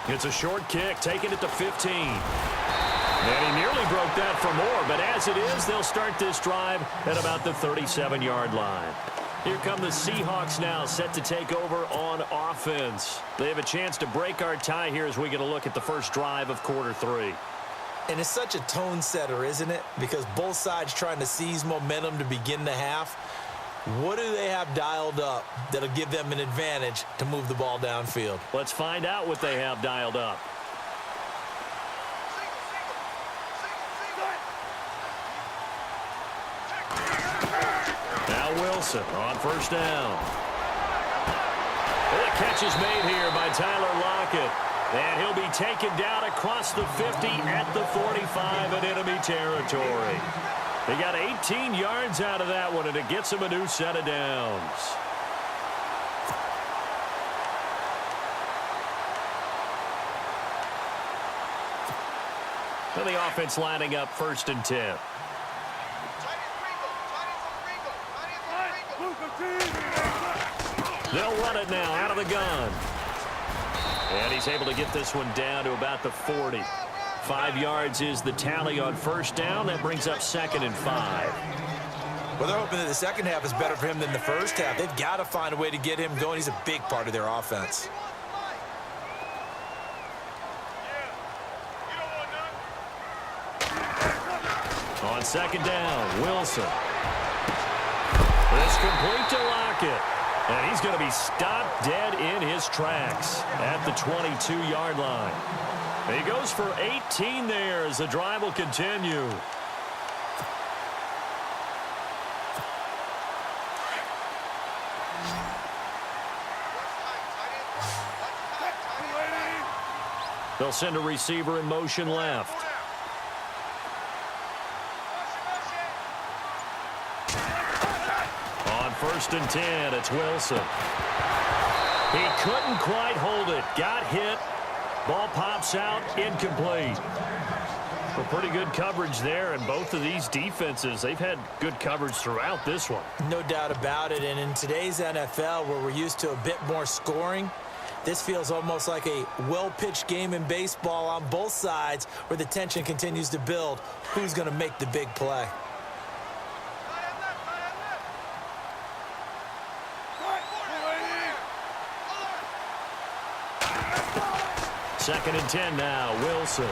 It's a short kick, taking it to 15. And he nearly broke that for more, but as it is, they'll start this drive at about the 37-yard line. Here come the Seahawks now, set to take over on offense. They have a chance to break our tie here as we get a look at the first drive of quarter 3. And it's such a tone setter, isn't it? Because both sides trying to seize momentum to begin the half. What do they have dialed up that'll give them an advantage to move the ball downfield? Let's find out what they have dialed up. Now Wilson on first down. The catch is made here by Tyler Lockett. And he'll be taken down across the 50 at the 45 in enemy territory. They got 18 yards out of that one, and it gets him a new set of downs. And the offense lining up 1st and 10. They'll run it now out of the gun. And he's able to get this one down to about the 40. 5 yards is the tally on first down. That brings up 2nd and 5. Well, they're hoping that the second half is better for him than the first half. They've got to find a way to get him going. He's a big part of their offense. On 2nd down, Wilson. It's complete to Lockett. And he's going to be stopped dead in his tracks at the 22-yard line. He goes for 18 there as the drive will continue. They'll send a receiver in motion left. On 1st and 10, it's Wilson. He couldn't quite hold it. Got hit. Ball pops out, incomplete. Well, pretty good coverage there, and both of these defenses, they've had good coverage throughout this one. No doubt about it, and in today's NFL, where we're used to a bit more scoring, this feels almost like a well-pitched game in baseball on both sides where the tension continues to build. Who's going to make the big play? Second and 10 now, Wilson.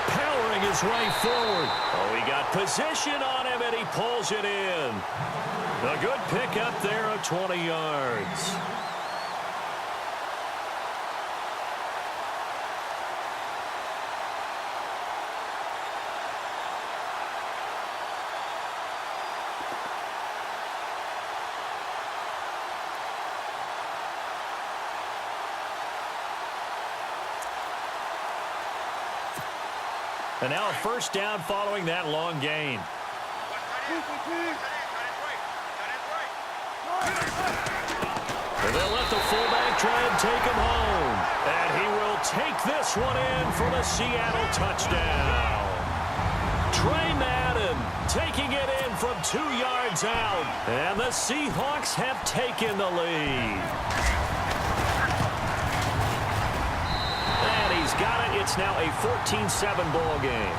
Powering his way forward. Oh, he got position on him, and he pulls it in. A good pickup there of 20 yards. And now a first down following that long gain. And they'll let the fullback try and take him home. And he will take this one in for the Seattle touchdown. Trey Madden taking it in from 2 yards out. And the Seahawks have taken the lead. He's got it. It's now a 14-7 ball game.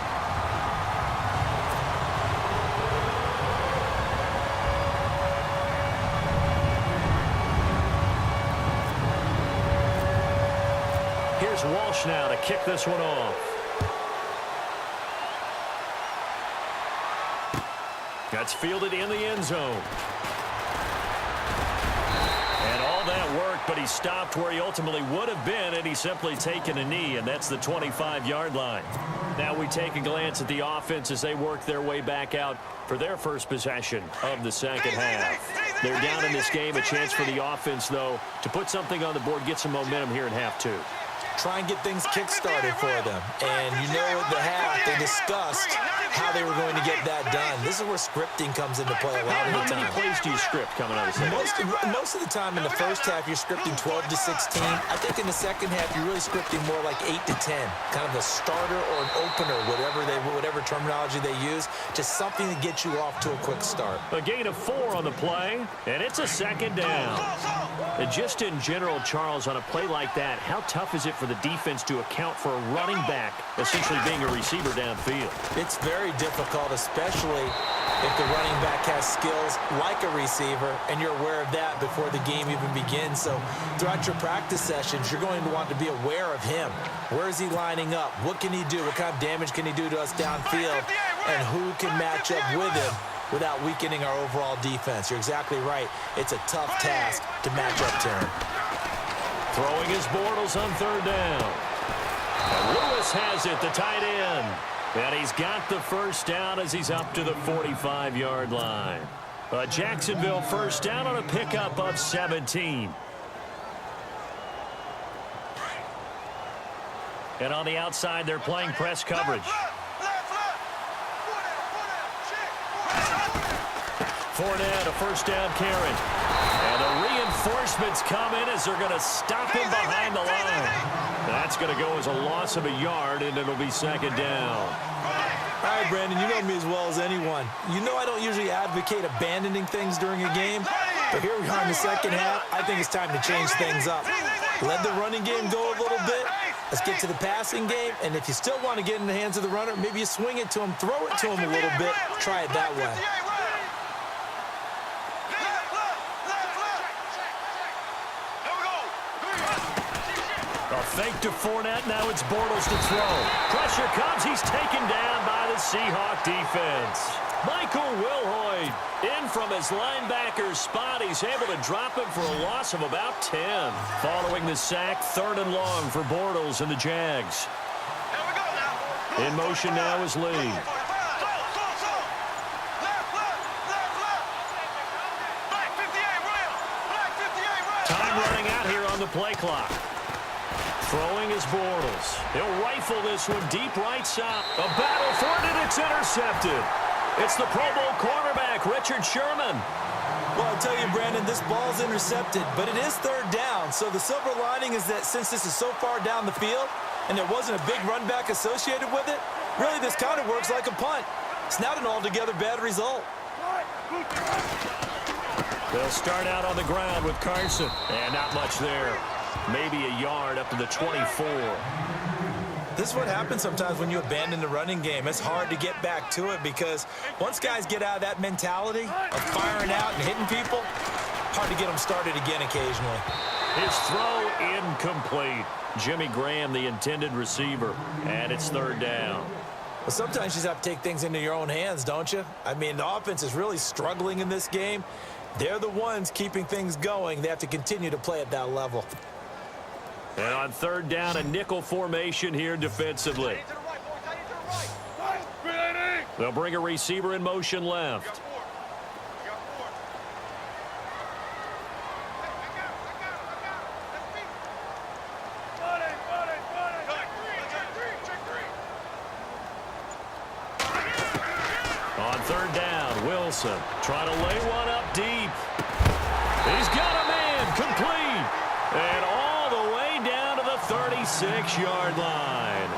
Here's Walsh now to kick this one off. That's fielded in the end zone. That worked, but he stopped where he ultimately would have been, and he's simply taken a knee, and that's the 25-yard line. Now we take a glance at the offense as they work their way back out for their first possession of the second half. They're down in this game. A chance for the offense, though, to put something on the board, get some momentum here in half 2. Try and get things kick-started for them. And you know, at the half, they discussed how they were going to get that done. This is where scripting comes into play a lot of the time. How many plays do you script coming out of the second? Most of the time in the first half, you're scripting 12 to 16. I think in the second half, you're really scripting more like 8 to 10. Kind of a starter or an opener, whatever terminology they use. Just something to get you off to a quick start. A gain of 4 on the play, and it's a second down. And just in general, Charles, on a play like that, how tough is it for the defense to account for a running back essentially being a receiver downfield? It's very difficult, especially if the running back has skills like a receiver, and you're aware of that before the game even begins. So throughout your practice sessions, you're going to want to be aware of him. Where is he lining up? What can he do? What kind of damage can he do to us downfield? And who can match up with him without weakening our overall defense? You're exactly right. It's a tough task to match up to him. Throwing his Bortles on third down. And Lewis has it, the tight end. And he's got the first down as he's up to the 45-yard line. A Jacksonville first down on a pickup of 17. And on the outside, they're playing press coverage. Fournette, a first down carry. And the reinforcements come in as they're going to stop him behind the line. That's going to go as a loss of a yard, and it'll be second down. All right, Brandon, you know me as well as anyone. You know I don't usually advocate abandoning things during a game, but here we are in the second half. I think it's time to change things up. Let the running game go a little bit. Let's get to the passing game, and if you still want to get in the hands of the runner, maybe you swing it to him, throw it to him a little bit, try it that way. A fake to Fournette, now it's Bortles to throw. Pressure comes, he's taken down by the Seahawk defense. Michael Wilhoit in from his linebacker spot. He's able to drop him for a loss of about 10. Following the sack, third and long for Bortles and the Jags. In motion now is Lee. Time running out here on the play clock. Throwing is Bortles. He'll rifle this one deep right side. A battle for it, and it's intercepted. It's the Pro Bowl cornerback, Richard Sherman. Well, I'll tell you, Brandon, this ball's intercepted, but it is third down. So the silver lining is that since this is so far down the field and there wasn't a big run back associated with it, really this kind of works like a punt. It's not an altogether bad result. They'll start out on the ground with Carson. And not much there. Maybe a yard up to the 24. This is what happens sometimes when you abandon the running game. It's hard to get back to it because once guys get out of that mentality of firing out and hitting people, hard to get them started again occasionally. His throw incomplete. Jimmy Graham, the intended receiver, and it's third down. Well, sometimes you just have to take things into your own hands, don't you? I mean, the offense is really struggling in this game. They're the ones keeping things going. They have to continue to play at that level. And on third down, a nickel formation here defensively. They'll bring a receiver in motion left. On third down, Wilson trying to lay one up deep. He's got a man complete. And all the way down to the 36-yard line.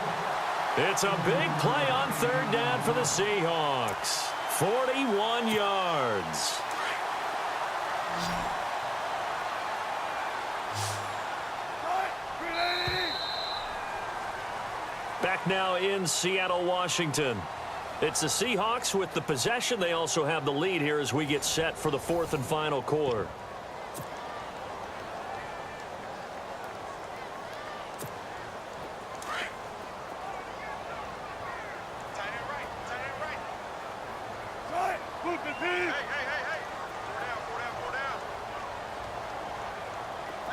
It's a big play on third down for the Seahawks. 41 yards. Back now in Seattle, Washington. It's the Seahawks with the possession. They also have the lead here as we get set for the fourth and final quarter.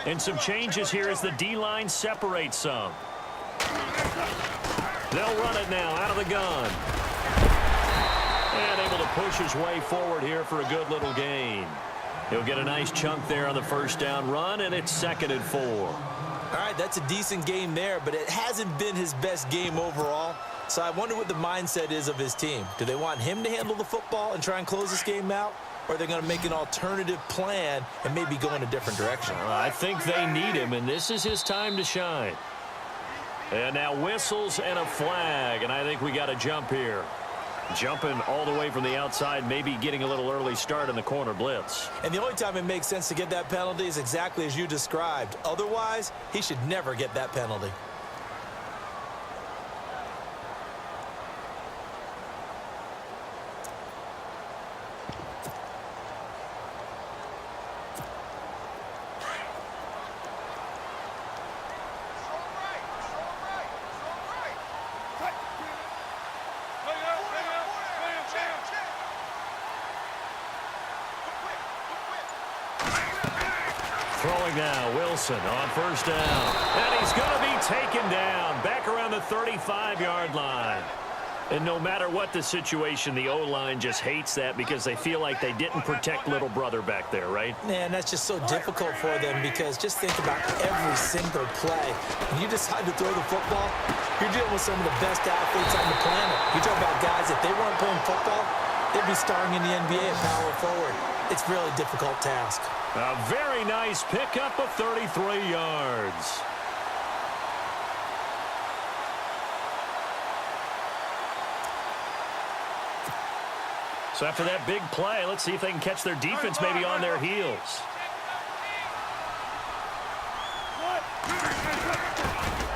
And some changes here as the D-line separates some. They'll run it now out of the gun. And able to push his way forward here for a good little gain. He'll get a nice chunk there on the first down run, and it's 2nd and 4. All right, that's a decent game there, but it hasn't been his best game overall. So I wonder what the mindset is of his team. Do they want him to handle the football and try and close this game out? Or are they going to make an alternative plan and maybe go in a different direction? I think they need him, and this is his time to shine. And now whistles and a flag, and I think we got a jump here. Jumping all the way from the outside, maybe getting a little early start in the corner blitz. And the only time it makes sense to get that penalty is exactly as you described. Otherwise, he should never get that penalty. Throwing now, Wilson on first down. And he's going to be taken down back around the 35-yard line. And no matter what the situation, the O-line just hates that because they feel like they didn't protect little brother back there, right? Man, that's just so difficult for them because just think about every single play. When you decide to throw the football, you're dealing with some of the best athletes on the planet. You talk about guys, if they weren't playing football, they'd be starring in the NBA at power forward. It's a really difficult task. A very nice pickup of 33 yards. So after that big play, let's see if they can catch their defense maybe on their heels.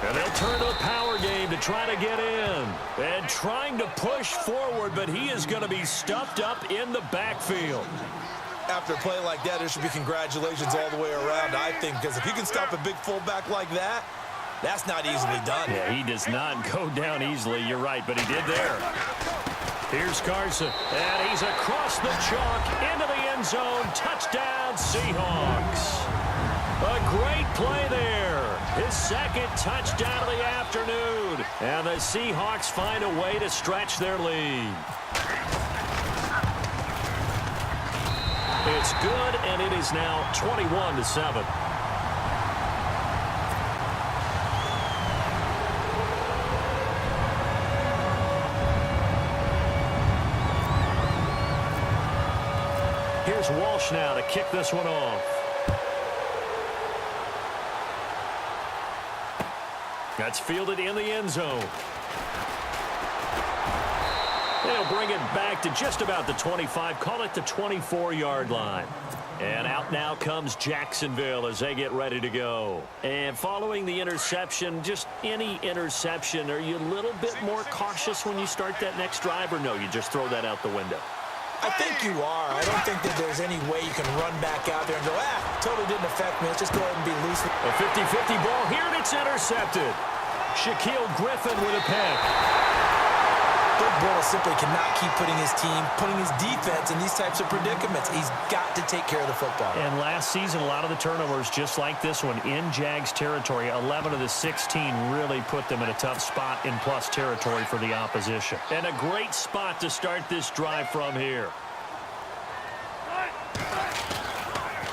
And they'll turn to a power game to try to get in. And trying to push forward, but he is going to be stuffed up in the backfield. After a play like that, there should be congratulations all the way around, I think, because if you can stop a big fullback like that, that's not easily done. Yeah, he does not go down easily. You're right, but he did there. Here's Carson, and he's across the chalk into the end zone. Touchdown, Seahawks. A great play there. His second touchdown of the afternoon. And the Seahawks find a way to stretch their lead. It's good, and it is now 21-7. Here's Walsh now to kick this one off. That's fielded in the end zone. They'll bring it back to just about the 25, call it the 24-yard line. And out now comes Jacksonville as they get ready to go. And following the interception, just any interception, are you a little bit more cautious when you start that next drive, or no, you just throw that out the window? I think you are. I don't think that there's any way you can run back out there and go, totally didn't affect me. Let's just go ahead and be loose. A 50-50 ball here, and it's intercepted. Shaquille Griffin with a pick. Big Bortles simply cannot keep putting his team, putting his defense in these types of predicaments. He's got to take care of the football. And last season, a lot of the turnovers, just like this one, in Jags territory, 11 of the 16 really put them in a tough spot in plus territory for the opposition. And a great spot to start this drive from here.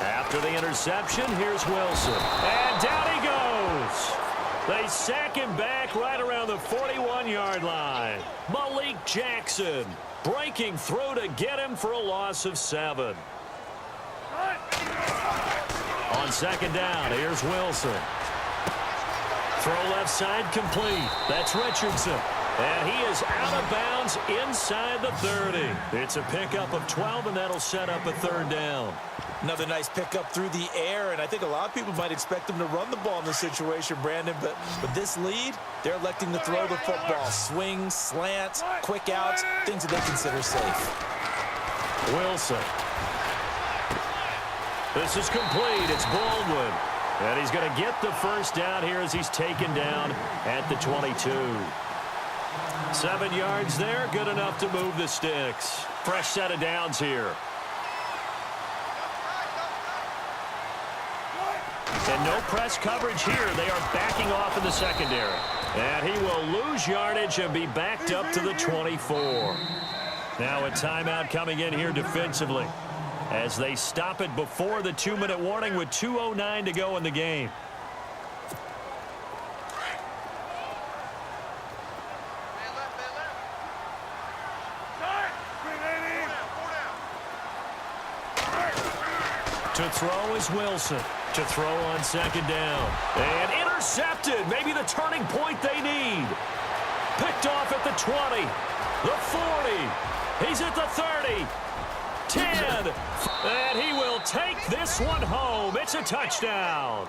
After the interception, here's Wilson. And down he goes. They sack him back right around the 41-yard line. Malik Jackson breaking through to get him for a loss of 7. On second down, here's Wilson. Throw left side complete. That's Richardson. And he is out of bounds inside the 30. It's a pickup of 12, and that'll set up a third down. Another nice pickup through the air, and I think a lot of people might expect them to run the ball in this situation, Brandon, but with this lead, they're electing to throw the football. Swings, slants, quick outs, things that they consider safe. Wilson. This is complete. It's Baldwin. And he's going to get the first down here as he's taken down at the 22. 7 yards there, good enough to move the sticks. Fresh set of downs here. And no press coverage here. They are backing off in the secondary. And he will lose yardage and be backed up to the 24. Now a timeout coming in here defensively as they stop it before the 2-minute warning with 2:09 to go in the game. To throw is Wilson. To throw on second down. And intercepted. Maybe the turning point they need. Picked off at the 20. The 40. He's at the 30. 10. And he will take this one home. It's a touchdown.